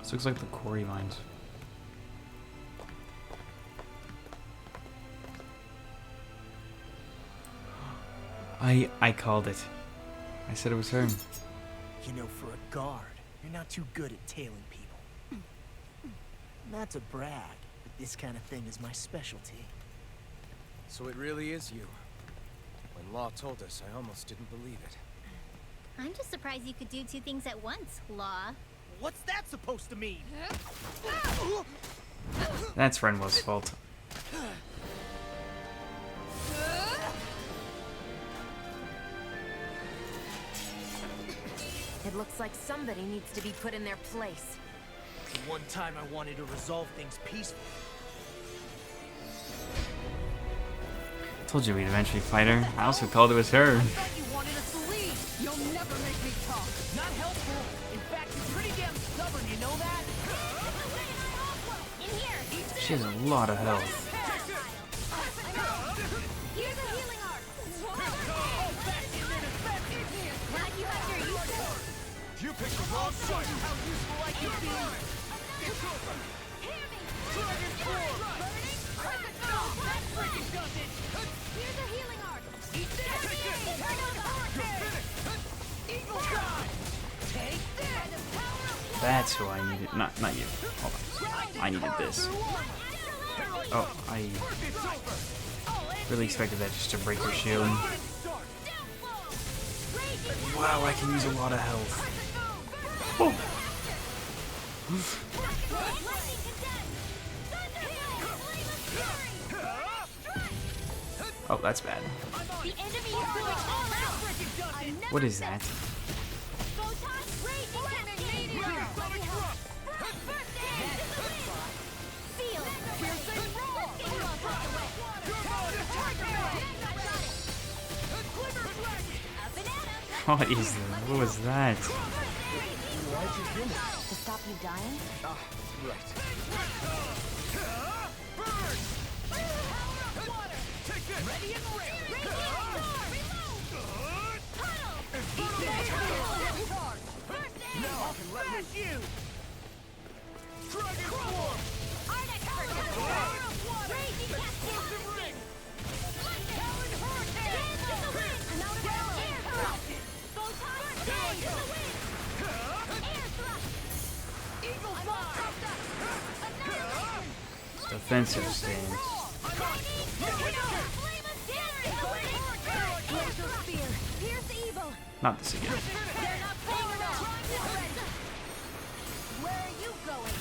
This looks like the quarry mines. I called it. I said it was her. You know, for a guard, you're not too good at tailing people. Not to brag, but this kind of thing is my specialty. So it really is you. When Law told us, I almost didn't believe it. I'm just surprised you could do two things at once, Law. What's that supposed to mean? That's Renwa's fault. It looks like somebody needs to be put in their place. The one time I wanted to resolve things peacefully. Told you we'd eventually fight her. I also called it was her. I thought you wanted us to leave. You'll never make me talk. Not helpful. In fact, you're pretty damn stubborn, you know that? In here! She has a lot of health. Here's a healing arc! Glad you got your use of it. You picked the wrong side! How useful I can be! Hear me! That freaking does it! Here's a healing arc! Eat this! Turn on the vortex! Eagle shot! Take By the power of That's who I needed. Not you. Hold on. I needed this. Oh, I really expected that just to break her shield. Wow, I can use a lot of health. Oh. Oh, that's bad. the enemy is going all out! What is that? Photon raging cascade! First aid! Feel it! Piercing roll! Let's get you on top of it! Tiger Web! Up and at 'em! What is that? What was that? To stop you dying? Ah, right. ready and ready! Now I can let loose you! Dragon Form! Raging cascade! Talon Hurricane! I'm out of air thrust! Photon stay to the wind! Air thrust! Eagle Fly! Annihilation! Defensive stance. Flame of Fury! Laser spear! Pierce evil! Not this again. They're not playing around! Where are you going?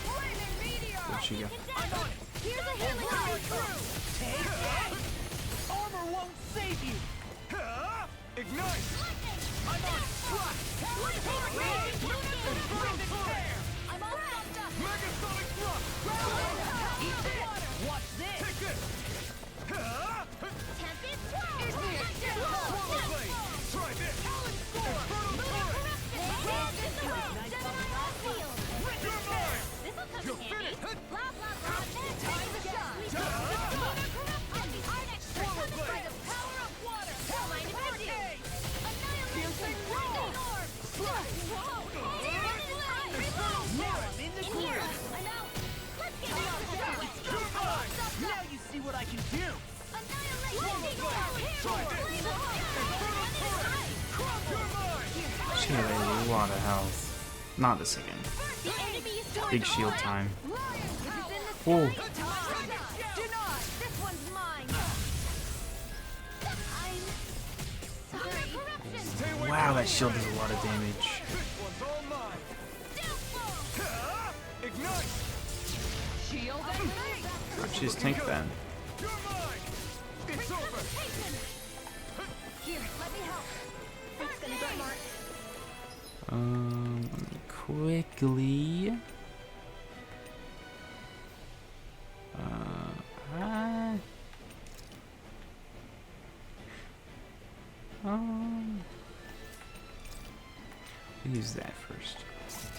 Flaming meteor! Where'd she go? Here's a healing arc! Take that! Armor won't save you! Ignite! I'm on strike! I'm all fucked up! Megasonic thrust! Eat this! Watch this! Take this! Tempest Swirl! Swallow blade! Try this! Infernal current! You're mine! This'll come You're in handy! finished! Blah, blah, blah! Time to shine! Our next trick comes by the power of water! Don't mind if I do! Annihilation! Lightning orb! Whoa! Now I'm in the In here! groove! I'm out! Let's get out of here! You're mine! Now you see what I can do! Annihilation! Try this! You're mine! She had a lot of health. Not this again. The enemy is going Big shield time. Whoa. Whoa. This one's mine. I'm sorry. Stay away Wow, from that the shield does flame. a lot of damage. This one's all mine! Ignite! Shield and me. Let's just tank then. You're mine! It's over! Here, let me help. That's gonna get Mark. Let me quickly. Use that first.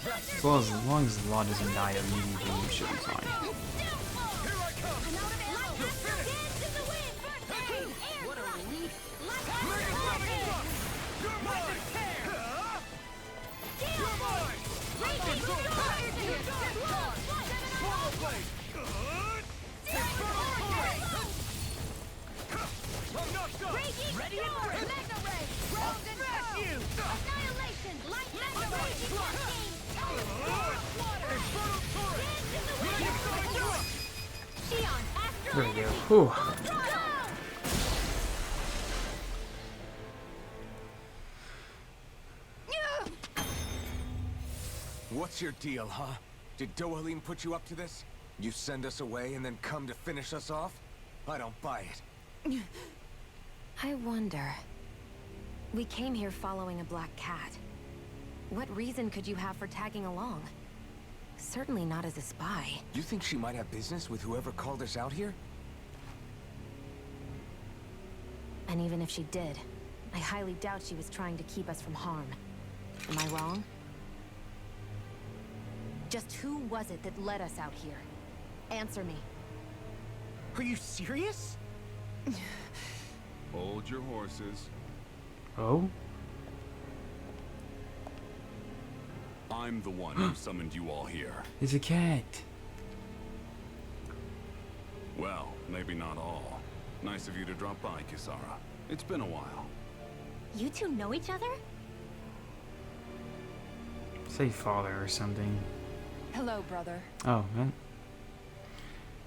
As long as the law doesn't die immediately, we should be fine. Here I come! I'm out of ammo. Dance in the wind. First aid. Air What a thrust. relief! Megasonic thrust! You're mine! You're mine! Raging storm. Ready and ready! Mega Ray! Round and go! Annihilation! Light Mega Ray! Water! Dance in the wind! Xion! Astral There we go. Energy! Whew. Throttle! What's your deal, huh? Did Dohalim put you up to this? You send us away and then come to finish us off? I don't buy it. I wonder. We came here following a black cat. What reason could you have for tagging along? Certainly not as a spy. You think she might have business with whoever called us out here? And even if she did, I highly doubt she was trying to keep us from harm. Am I wrong? Just who was it that led us out here? Answer me. Are you serious? Hold your horses. Oh? I'm the one who summoned you all here. It's a cat. Well, maybe not all. Nice of you to drop by, Kisara. It's been a while. You two know each other? Say father or something. Hello, brother. Oh, man.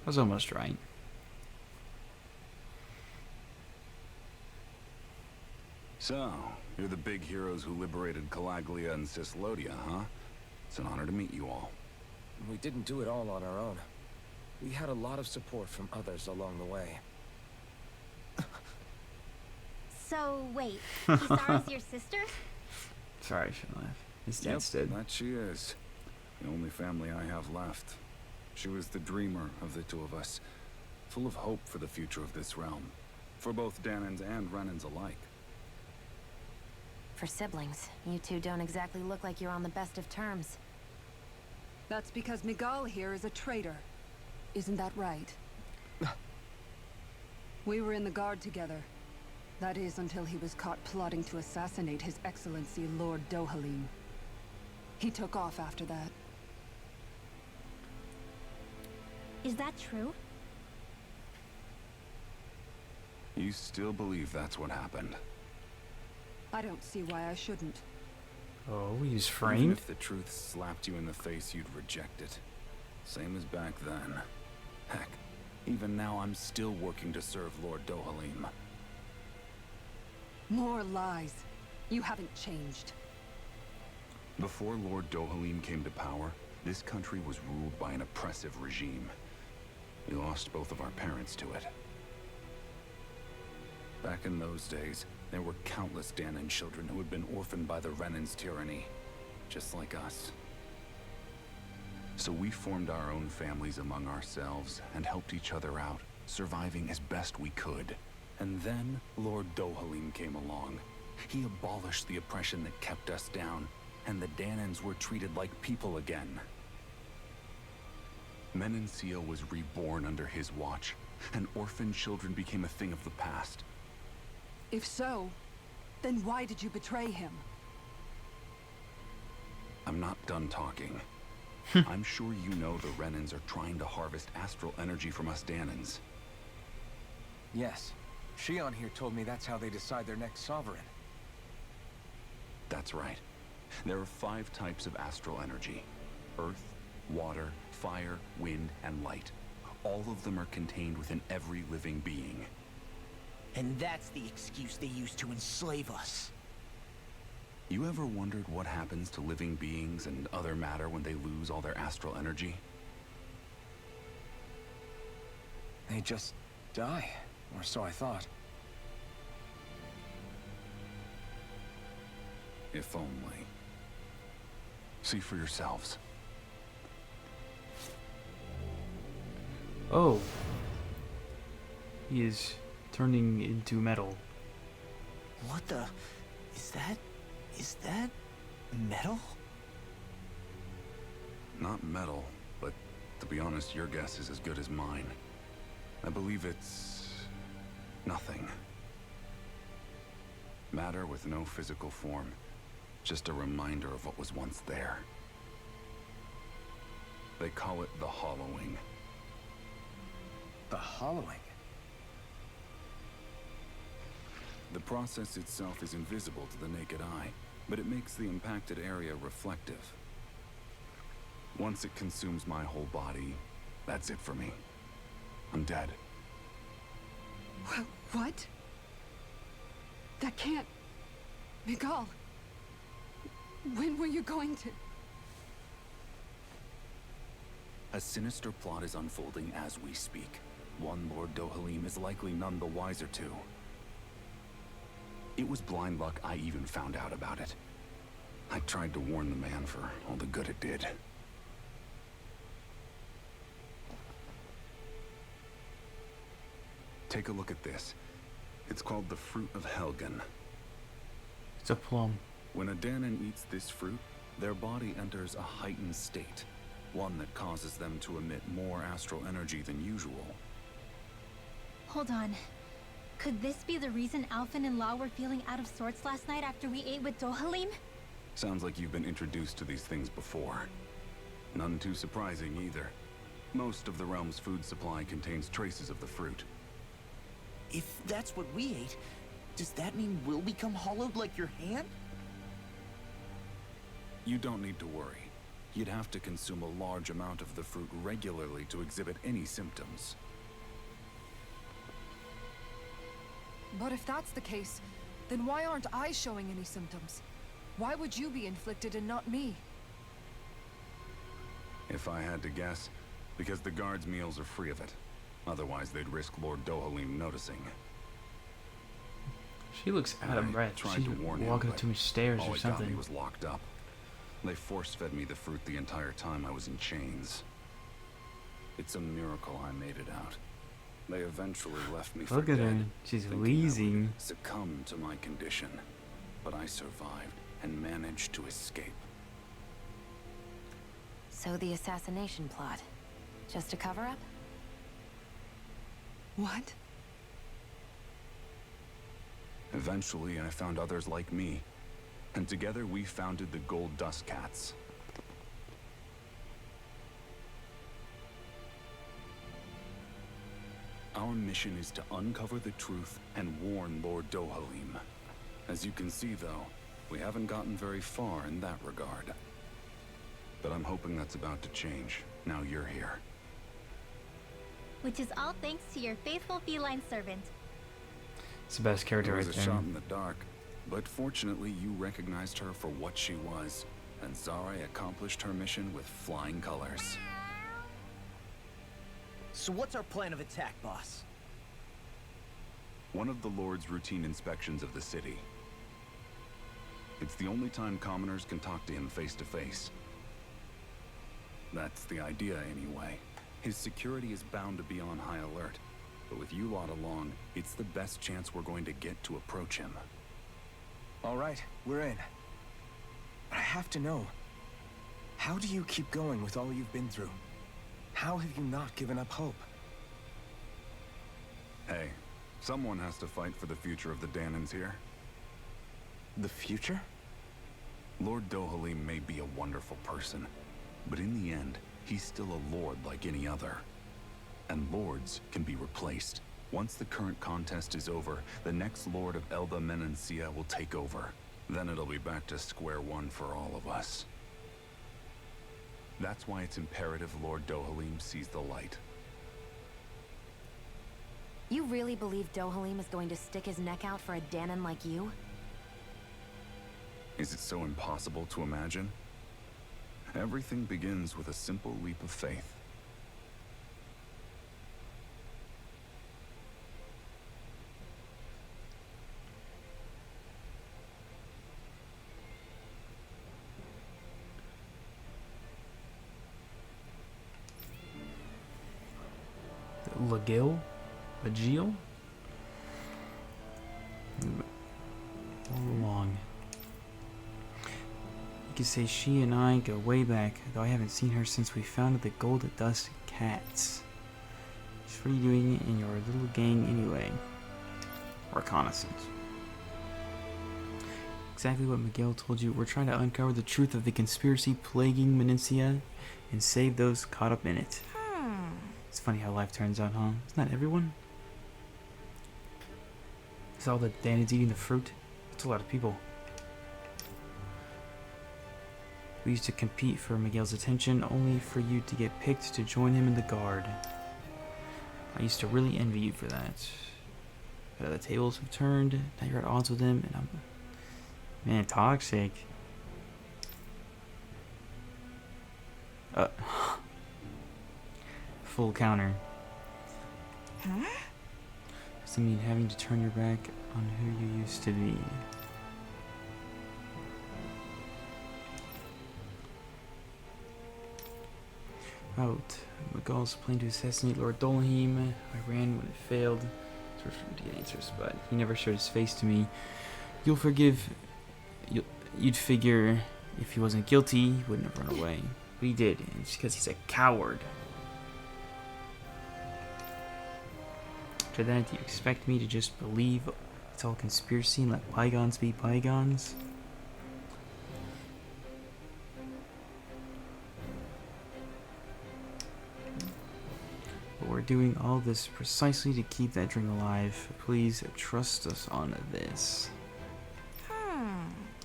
I was almost right. So, you're the big heroes who liberated Calaglia and Cislodia, huh? It's an honor to meet you all. We didn't do it all on our own. We had a lot of support from others along the way. So, wait. Kisara's your sister? Sorry, I shouldn't laugh. His dad did. That she is. The only family I have left. She was the dreamer of the two of us, full of hope for the future of this realm, for both Danans and Renans alike. For siblings, you two don't exactly look like you're on the best of terms. That's because Miguel here is a traitor. Isn't that right? We were in the Guard together. That is, until he was caught plotting to assassinate His Excellency Lord Dohalim. He took off after that. Is that true? You still believe that's what happened? I don't see why I shouldn't. Oh, he's Even framed? if the truth slapped you in the face, you'd reject it. Same as back then. Heck, even now I'm still working to serve Lord Dohalim. More lies. You haven't changed. Before Lord Dohalim came to power, this country was ruled by an oppressive regime. We lost both of our parents to it. Back in those days, there were countless Danan children who had been orphaned by the Renan's tyranny, just like us. So we formed our own families among ourselves and helped each other out, surviving as best we could. And then Lord Dohalim came along. He abolished the oppression that kept us down, and the Danans were treated like people again. Menencia was reborn under his watch, and orphaned children became a thing of the past. If so, then why did you betray him? I'm not done talking. I'm sure you know the Renans are trying to harvest astral energy from us Danans. Yes. Xion here told me that's how they decide their next sovereign. That's right. There are 5 types of astral energy. Earth, water, fire, wind, and light. All of them are contained within every living being. And that's the excuse they use to enslave us. You ever wondered what happens to living beings and other matter when they lose all their astral energy? They just die, or so I thought. If only. See for yourselves. Oh. He is turning into metal. What the? Is that metal? Not metal, but to be honest, your guess is as good as mine. I believe it's nothing. Matter with no physical form. Just a reminder of what was once there. They call it the Hollowing. The hollowing. The process itself is invisible to the naked eye, but it makes the impacted area reflective. Once it consumes my whole body, that's it for me. I'm dead. What? That can't... Miguel! When were you going to... A sinister plot is unfolding as we speak. One Lord Dohalim is likely none the wiser to. It was blind luck I even found out about it. I tried to warn the man for all the good it did. Take a look at this. It's called the Fruit of Helgen. It's a plum. When a Danon eats this fruit, their body enters a heightened state. One that causes them to emit more astral energy than usual. Hold on. Could this be the reason Alphen and Law were feeling out of sorts last night after we ate with Dohalim? Sounds like you've been introduced to these things before. None too surprising either. Most of the realm's food supply contains traces of the fruit. If that's what we ate, does that mean we'll become hollowed like your hand? You don't need to worry. You'd have to consume a large amount of the fruit regularly to exhibit any symptoms. But if that's the case, then why aren't I showing any symptoms? Why would you be inflicted and not me? If I had to guess, because the guards' meals are free of it. Otherwise, they'd risk Lord Dohalim noticing. She looks out of breath. Tried She's to warn walking him, up too many stairs all or it got me something. was locked up. They force-fed me the fruit the entire time I was in chains. It's a miracle I made it out. They eventually left me for Look at dead, her. She's thinking I would wheezing. succumb to my condition. But I survived and managed to escape. So the assassination plot, just a cover-up? What? Eventually, I found others like me. And together we founded the Gold Dust Cats. Our mission is to uncover the truth and warn Lord Dohalim. As you can see, though, we haven't gotten very far in that regard. But I'm hoping that's about to change, now you're here. Which is all thanks to your faithful feline servant. It's the best character It right was a there. shot in the dark, but fortunately you recognized her for what she was, and Zare accomplished her mission with flying colors. So what's our plan of attack, boss? One of the Lord's routine inspections of the city. It's the only time commoners can talk to him face to face. That's the idea, anyway. His security is bound to be on high alert, but with you lot along, it's the best chance we're going to get to approach him. All right, we're in. But I have to know, how do you keep going with all you've been through? How have you not given up hope? Hey, someone has to fight for the future of the Danons here. The future? Lord Dohalim may be a wonderful person, but in the end, he's still a lord like any other. And lords can be replaced. Once the current contest is over, the next Lord of Elda Menancia will take over. Then it'll be back to square one for all of us. That's why it's imperative Lord Dohalim sees the light. You really believe Dohalim is going to stick his neck out for a Danon like you? Is it so impossible to imagine? Everything begins with a simple leap of faith. Lagill? Lagill? Long. You could say she and I go way back, though I haven't seen her since we founded the Gold Dust Cats. What are you doing in your little gang anyway? Reconnaissance. Exactly what Miguel told you. We're trying to uncover the truth of the conspiracy plaguing Menancia and save those caught up in it. It's funny how life turns out, huh? Isn't that everyone? Is all the Danans eating the fruit? That's a lot of people. We used to compete for Miguel's attention, only for you to get picked to join him in the guard. I used to really envy you for that. But the tables have turned, now you're at odds with him, and I'm... Man, toxic. Full counter. Huh? Does it mean having to turn your back on who you used to be? Out. Miguel's plan to assassinate Lord Dolheim. I ran when it failed. Searched for him to get answers, but he never showed his face to me. You'll forgive. You'd figure if he wasn't guilty, he wouldn't have run away. But he did, and it's because he's a coward. After that, do you expect me to just believe it's all conspiracy and let bygones be bygones? But we're doing all this precisely to keep that dream alive. Please trust us on this.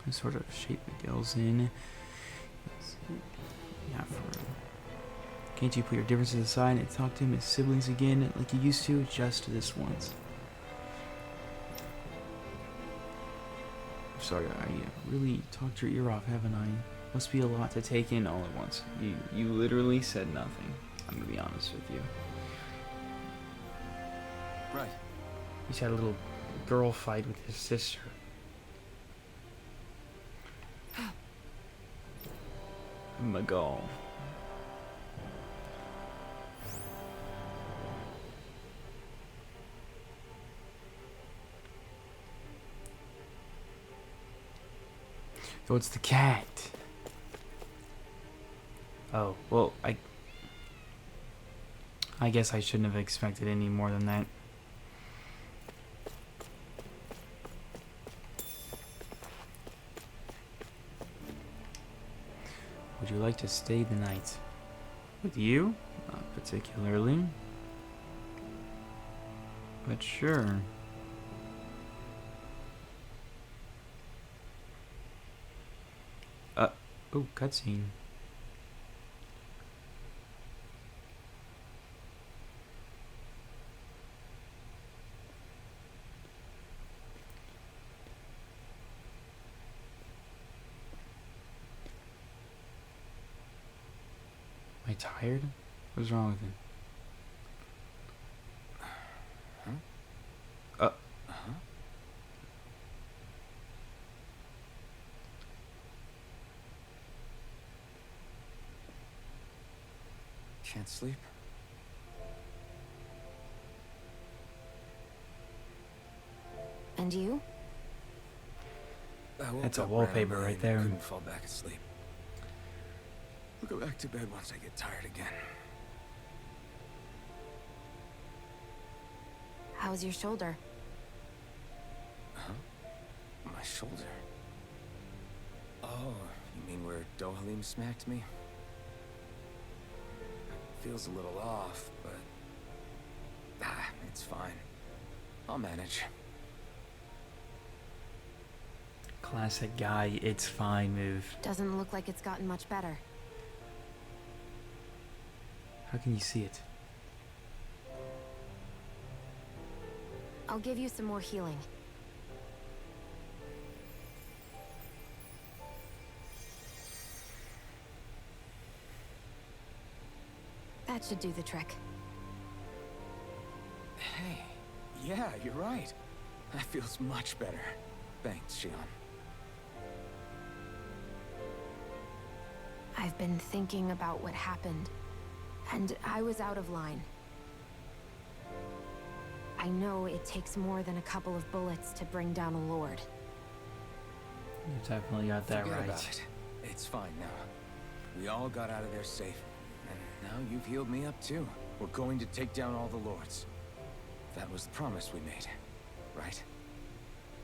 What sort of shape Miguel's in? Yeah, for real. Can't you put your differences aside and talk to him as siblings again, like you used to, just this once? I'm sorry, I really talked your ear off, haven't I? Must be a lot to take in all at once. You literally said nothing. I'm gonna be honest with you. Right. He's had a little girl fight with his sister. Miguel. Oh, it's the cat. Oh, well, I guess I shouldn't have expected any more than that. Would you like to stay the night? With you? Not particularly. But sure. Oh, cutscene. Am I tired? What's wrong with him? Can't sleep? And you? I woke That's a up wallpaper randomly right and there. Couldn't fall back asleep. I'll go back to bed once I get tired again. How's your shoulder? Huh? My shoulder. Oh, you mean where Dohalim smacked me? Feels a little off, but it's fine. I'll manage. Classic guy, it's fine move. Doesn't look like it's gotten much better. How can you see it? I'll give you some more healing. That should do the trick. Hey, yeah, you're right. That feels much better. Thanks, Shion. I've been thinking about what happened, and I was out of line. I know it takes more than a couple of bullets to bring down a lord. You definitely got that Forget right. about it. It's fine now. We all got out of there safe. And now you've healed me up too. We're going to take down all the lords. That was the promise we made, right?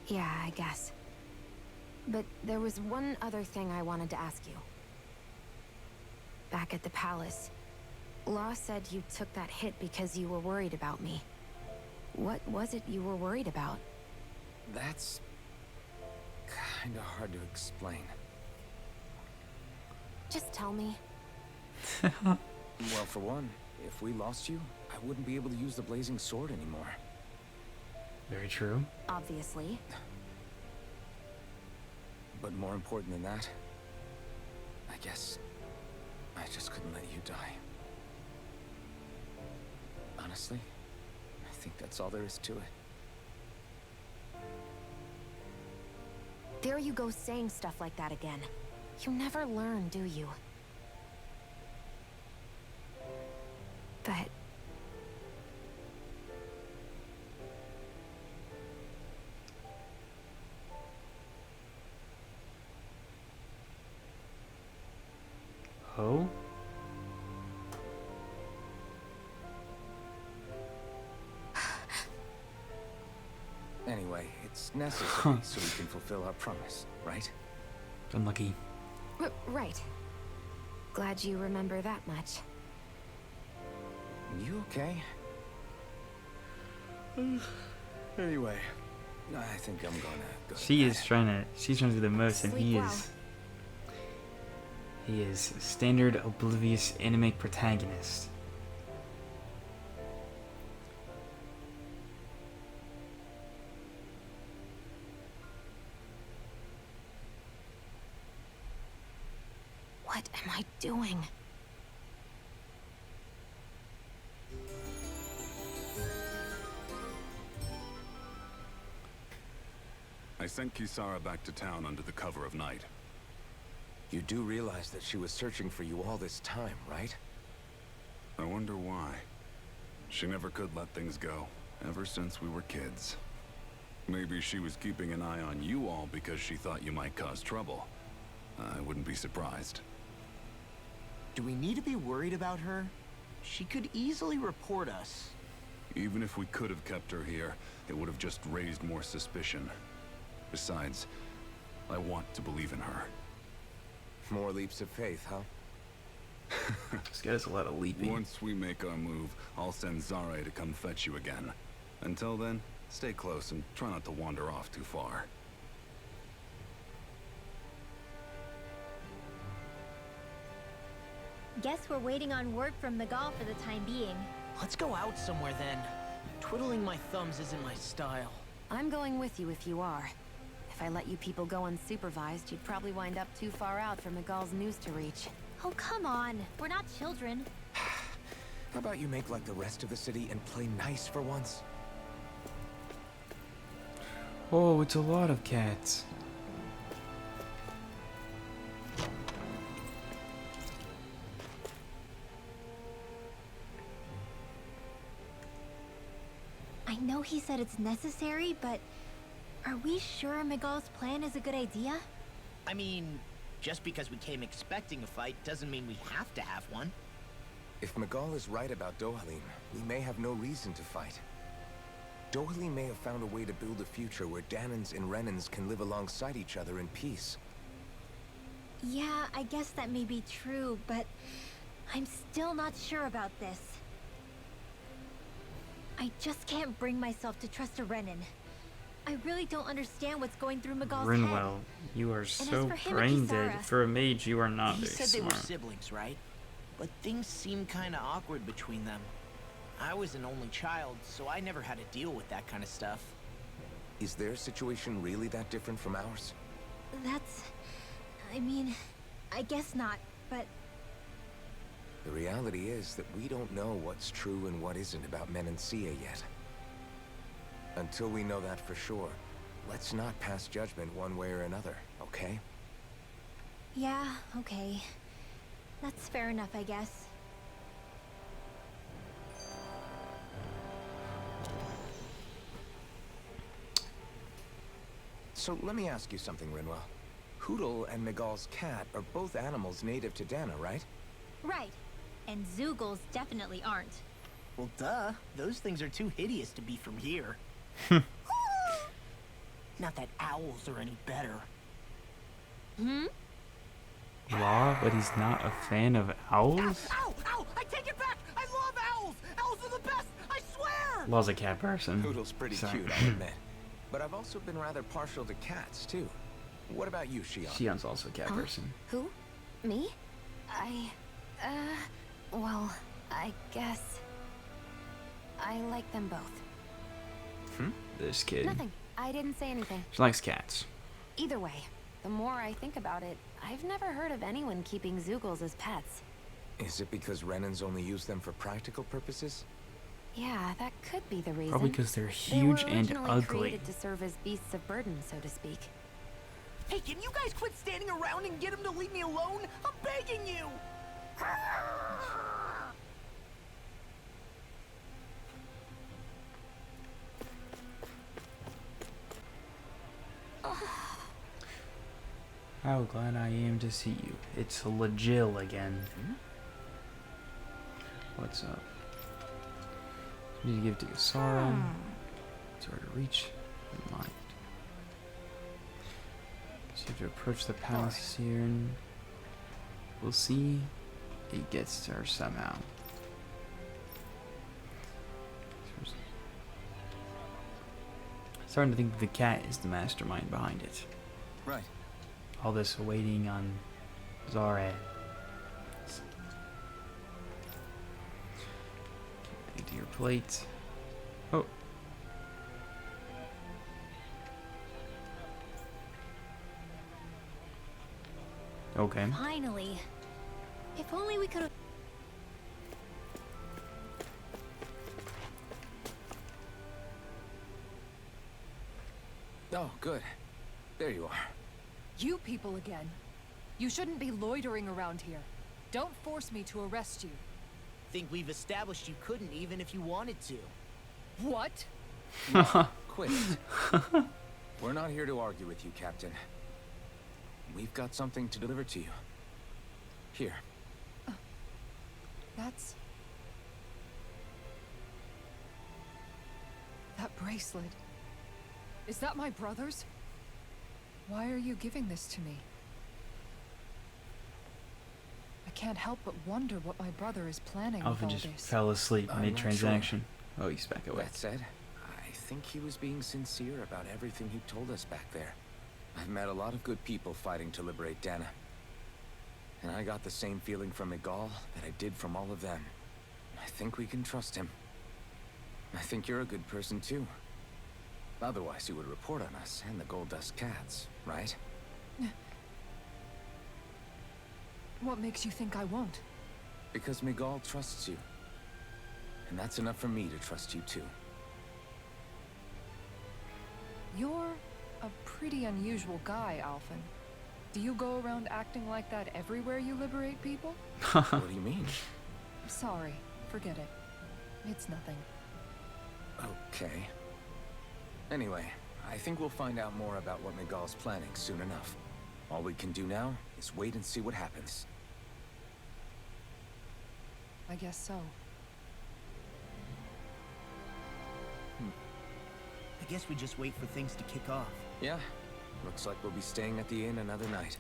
Yeah, I guess. But there was one other thing I wanted to ask you. Back at the palace, Law said you took that hit because you were worried about me. What was it you were worried about? That's kinda hard to explain. Just tell me. Well, for one, if we lost you, I wouldn't be able to use the blazing sword anymore. Very true. Obviously. But more important than that, I guess I just couldn't let you die. Honestly, I think that's all there is to it. There you go saying stuff like that again. You never learn, do you? But... Oh? Anyway, it's necessary so we can fulfill our promise, right? Unlucky. Right. Glad you remember that much. You okay? Anyway, I think I'm gonna go. She's trying to do the most, and Sleep he well. is. He is standard oblivious anime protagonist. What am I doing? I sent Kisara back to town under the cover of night. You do realize that she was searching for you all this time, right? I wonder why. She never could let things go, ever since we were kids. Maybe she was keeping an eye on you all because she thought you might cause trouble. I wouldn't be surprised. Do we need to be worried about her? She could easily report us. Even if we could have kept her here, it would have just raised more suspicion. Besides, I want to believe in her. More leaps of faith, huh? This guy's a lot of leaping. Once we make our move, I'll send Zare to come fetch you again. Until then, stay close and try not to wander off too far. Guess we're waiting on word from Miguel for the time being. Let's go out somewhere then. Twiddling my thumbs isn't my style. I'm going with you if you are. If I let you people go unsupervised, you'd probably wind up too far out for Miguel's news to reach. Oh, come on. We're not children. How about you make like the rest of the city and play nice for once? Oh, it's a lot of cats. I know he said it's necessary, but are we sure Miguel's plan is a good idea? I mean, just because we came expecting a fight doesn't mean we have to have one. If Miguel is right about Dohalim, we may have no reason to fight. Dohalim may have found a way to build a future where Danans and Renans can live alongside each other in peace. Yeah, I guess that may be true, but I'm still not sure about this. I just can't bring myself to trust a Renan. I really don't understand what's going through Miguel's head. Rinwell, you are so for him and brain dead. Kisara. For a mage, you are not He very said they were smart. siblings, right? But things seem kind of awkward between them. I was an only child, so I never had to deal with that kind of stuff. Is their situation really that different from ours? I mean, I guess not, but The reality is that we don't know what's true and what isn't about Menancia yet. Until we know that for sure, let's not pass judgment one way or another, okay? yeah, okay. That's fair enough, I guess. So let me ask you something, Rinwell. Hootle and Miguel's cat are both animals native to Dana, right? Right. And Zoogles definitely aren't. Well, duh. Those things are too hideous to be from here. Not that owls are any better. Law, but he's not a fan of owls? Ow! Ow! I take it back! Love's a cat person. Poodle's pretty Sorry. cute, I'll admit. But I've also been rather partial to cats, too. What about you, Shion? Shion's also a cat Huh? person. Who? Me? Well, I guess... I like them both. This kid. Nothing. I didn't say anything. She likes cats. Either way, the more I think about it, I've never heard of anyone keeping Zeugles as pets. Is it because Renans only use them for practical purposes? Yeah, that could be the reason. Probably because they're They huge were and originally ugly. created to serve as beasts of burden, so to speak. Hey, can you guys quit standing around and get him to leave me alone? I'm begging you! How glad I am to see you. It's Legil again. What's up? Need to give it to Yasara. It's hard to reach. Never mind. So you have to approach the palace here, and we'll see. It gets to her somehow. Starting to think the cat is the mastermind behind it. Right. All this waiting on Zare. Get to your plate. Oh. Okay. Finally. If only we could have... Oh, good. There you are. You people again. You shouldn't be loitering around here. Don't force me to arrest you. Think we've established you couldn't even if you wanted to. What? Quit. We're not here to argue with you, Captain. We've got something to deliver to you. Here. That's... That bracelet. Is that my brother's? Why are you giving this to me? I can't help but wonder what my brother is planning with Alpha all just this. fell asleep I'm not mid-transaction. Oh, he's back away. That said, I think he was being sincere about everything he told us back there. I've met a lot of good people fighting to liberate Dana. And I got the same feeling from Miguel that I did from all of them. I think we can trust him. I think you're a good person too. Otherwise you would report on us and the Gold Dust Cats, right? What makes you think I won't? Because Miguel trusts you. And that's enough for me to trust you too. You're a pretty unusual guy, Alphen. Do you go around acting like that everywhere you liberate people? What do you mean? Sorry, forget it. It's nothing. Okay. Anyway, I think we'll find out more about what Miguel's planning soon enough. All we can do now is wait and see what happens. I guess so. I guess we just wait for things to kick off. Yeah, looks like we'll be staying at the inn another night.